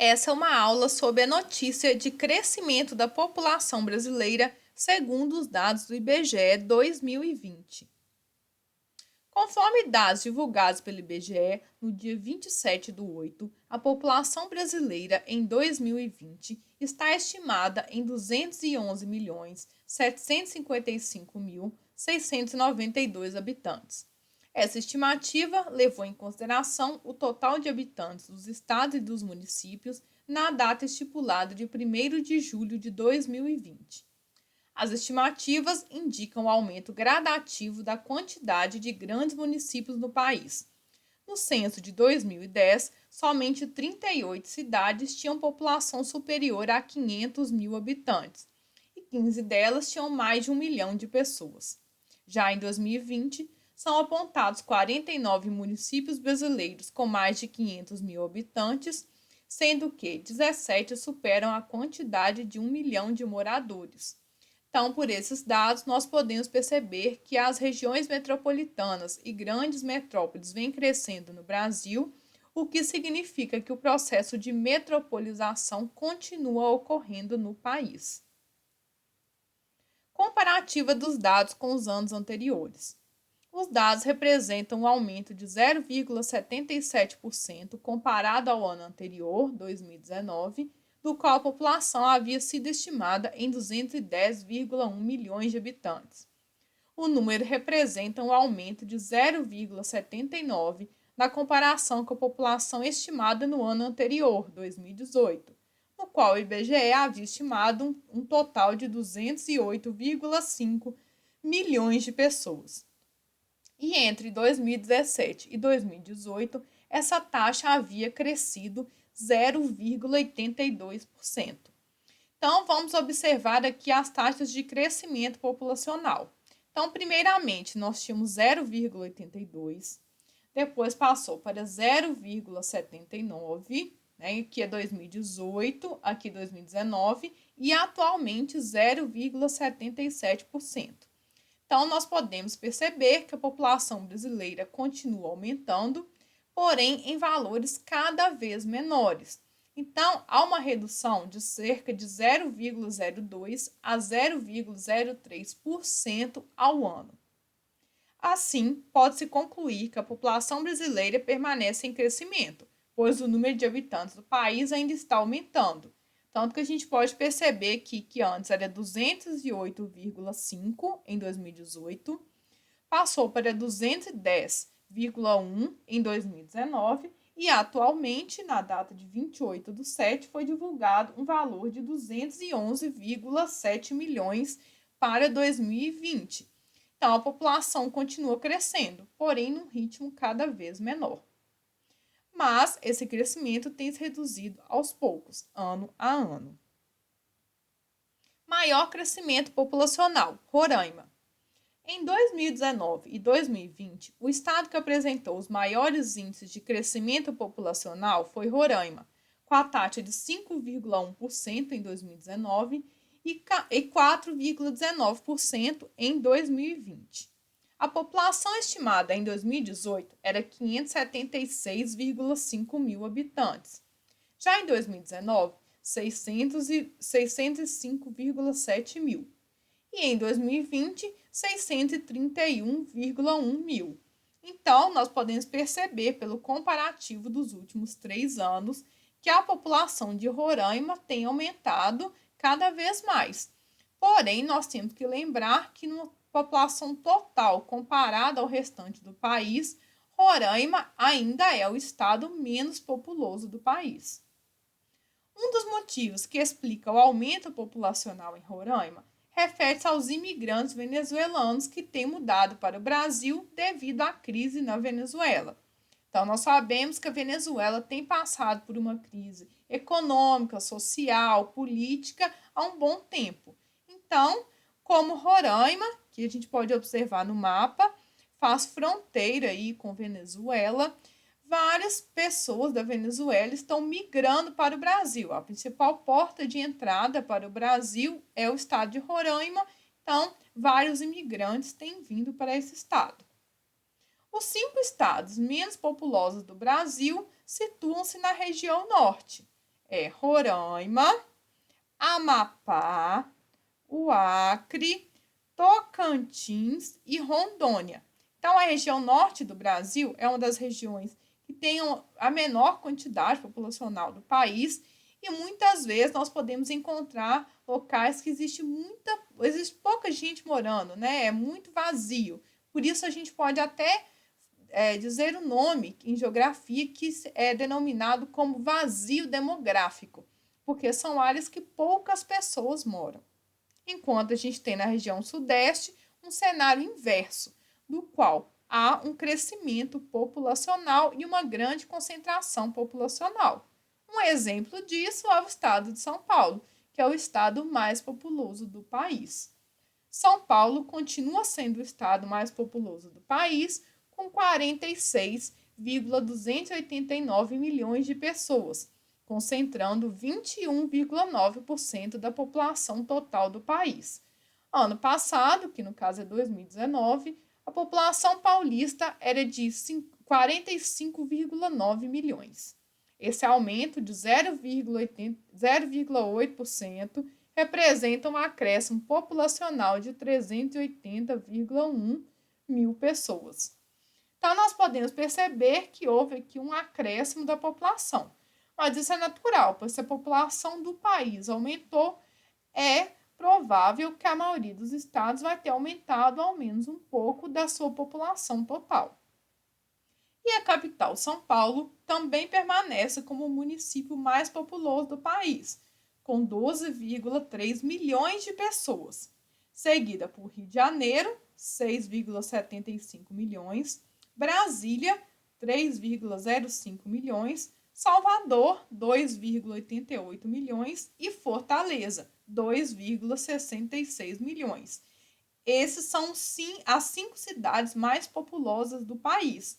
Essa é uma aula sobre a notícia de crescimento da população brasileira segundo os dados do IBGE 2020. Conforme dados divulgados pelo IBGE no dia 27/8, a população brasileira em 2020 está estimada em 211.755.692 habitantes. Essa estimativa levou em consideração o total de habitantes dos estados e dos municípios na data estipulada de 1º de julho de 2020. As estimativas indicam o aumento gradativo da quantidade de grandes municípios no país. No censo de 2010, somente 38 cidades tinham população superior a 500 mil habitantes e 15 delas tinham mais de 1 milhão de pessoas. Já em 2020, são apontados 49 municípios brasileiros com mais de 500 mil habitantes, sendo que 17 superam a quantidade de 1 milhão de moradores. Então, por esses dados, nós podemos perceber que as regiões metropolitanas e grandes metrópoles vêm crescendo no Brasil, o que significa que o processo de metropolização continua ocorrendo no país. Comparativa dos dados com os anos anteriores. Os dados representam um aumento de 0,77% comparado ao ano anterior, 2019, do qual a população havia sido estimada em 210,1 milhões de habitantes. O número representa um aumento de 0,79 na comparação com a população estimada no ano anterior, 2018, no qual o IBGE havia estimado um total de 208,5 milhões de pessoas. E entre 2017 e 2018, essa taxa havia crescido 0,82%. Então, vamos observar aqui as taxas de crescimento populacional. Então, primeiramente, nós tínhamos 0,82, depois passou para 0,79, né, que é 2018, aqui 2019, e atualmente 0,77%. Então, nós podemos perceber que a população brasileira continua aumentando, porém em valores cada vez menores. Então, há uma redução de cerca de 0,02 a 0,03% ao ano. Assim, pode-se concluir que a população brasileira permanece em crescimento, pois o número de habitantes do país ainda está aumentando. Tanto que a gente pode perceber que antes era 208,5 em 2018, passou para 210,1 em 2019 e atualmente, na data de 28/7, foi divulgado um valor de 211,7 milhões para 2020. Então, a população continua crescendo, porém num ritmo cada vez menor. Mas esse crescimento tem se reduzido aos poucos, ano a ano. Maior crescimento populacional, Roraima. Em 2019 e 2020, o estado que apresentou os maiores índices de crescimento populacional foi Roraima, com a taxa de 5,1% em 2019 e 4,19% em 2020. A população estimada em 2018 era 576,5 mil habitantes. Já em 2019, 605,7 mil. E em 2020, 631,1 mil. Então, nós podemos perceber pelo comparativo dos últimos 3 anos que a população de Roraima tem aumentado cada vez mais. Porém, nós temos que lembrar que na população total comparada ao restante do país, Roraima ainda é o estado menos populoso do país. Um dos motivos que explica o aumento populacional em Roraima refere-se aos imigrantes venezuelanos que têm mudado para o Brasil devido à crise na Venezuela. Então, nós sabemos que a Venezuela tem passado por uma crise econômica, social, política há um bom tempo. Então, como Roraima, que a gente pode observar no mapa, faz fronteira aí com Venezuela, várias pessoas da Venezuela estão migrando para o Brasil. A principal porta de entrada para o Brasil é o estado de Roraima, então vários imigrantes têm vindo para esse estado. Os 5 estados menos populosos do Brasil situam-se na região norte. é Roraima, Amapá, o Acre, Tocantins e Rondônia. Então, a região norte do Brasil é uma das regiões que tem a menor quantidade populacional do país e muitas vezes nós podemos encontrar locais que existe pouca gente morando, né? É muito vazio. Por isso a gente pode até dizer o nome em geografia que é denominado como vazio demográfico, porque são áreas que poucas pessoas moram. Enquanto a gente tem na região sudeste um cenário inverso, do qual há um crescimento populacional e uma grande concentração populacional. Um exemplo disso é o estado de São Paulo, que é o estado mais populoso do país. São Paulo continua sendo o estado mais populoso do país, com 46,289 milhões de pessoas, concentrando 21,9% da população total do país. Ano passado, que no caso é 2019, a população paulista era de 45,9 milhões. Esse aumento de 0,8% representa um acréscimo populacional de 380,1 mil pessoas. Então, nós podemos perceber que houve aqui um acréscimo da população. Mas isso é natural, pois se a população do país aumentou, é provável que a maioria dos estados vai ter aumentado ao menos um pouco da sua população total. E a capital, São Paulo, também permanece como o município mais populoso do país, com 12,3 milhões de pessoas, seguida por Rio de Janeiro, 6,75 milhões, Brasília, 3,05 milhões, Salvador, 2,88 milhões e Fortaleza, 2,66 milhões. Esses são, sim, as 5 cidades mais populosas do país.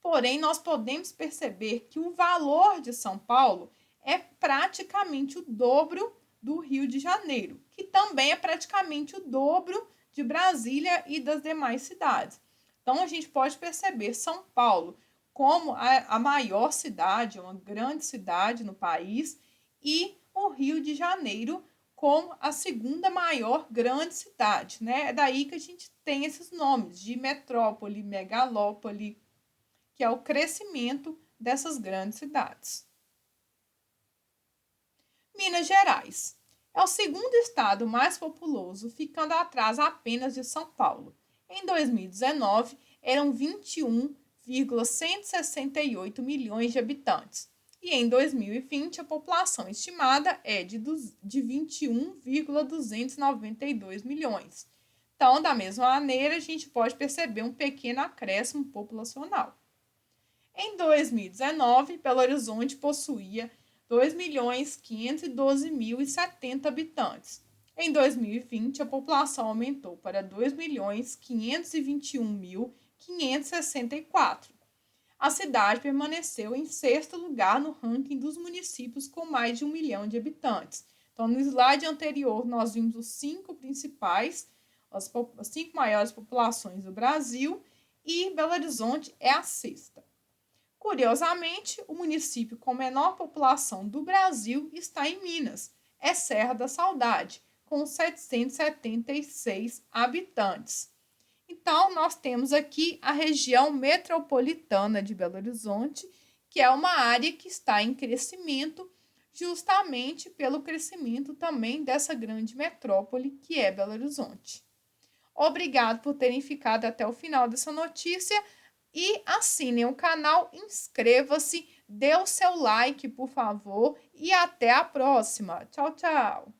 Porém, nós podemos perceber que o valor de São Paulo é praticamente o dobro do Rio de Janeiro, que também é praticamente o dobro de Brasília e das demais cidades. Então, a gente pode perceber São Paulo como a maior cidade, uma grande cidade no país, e o Rio de Janeiro como a segunda maior grande cidade, né? É daí que a gente tem esses nomes de metrópole, megalópole, que é o crescimento dessas grandes cidades. Minas Gerais é o segundo estado mais populoso, ficando atrás apenas de São Paulo. Em 2019, eram 21,168 milhões de habitantes. E em 2020, a população estimada é de 21,292 milhões. Então, da mesma maneira, a gente pode perceber um pequeno acréscimo populacional. Em 2019, Belo Horizonte possuía 2.512.070 habitantes. Em 2020, a população aumentou para 2.521.564. A cidade permaneceu em sexto lugar no ranking dos municípios com mais de 1 milhão de habitantes. Então, no slide anterior, nós vimos os 5 principais, as 5 maiores populações do Brasil, e Belo Horizonte é a sexta. Curiosamente, o município com menor população do Brasil está em Minas, é Serra da Saudade, com 776 habitantes. Então, nós temos aqui a região metropolitana de Belo Horizonte, que é uma área que está em crescimento, justamente pelo crescimento também dessa grande metrópole que é Belo Horizonte. Obrigado por terem ficado até o final dessa notícia. E assinem o canal, inscreva-se, dê o seu like, por favor, e até a próxima. Tchau, tchau!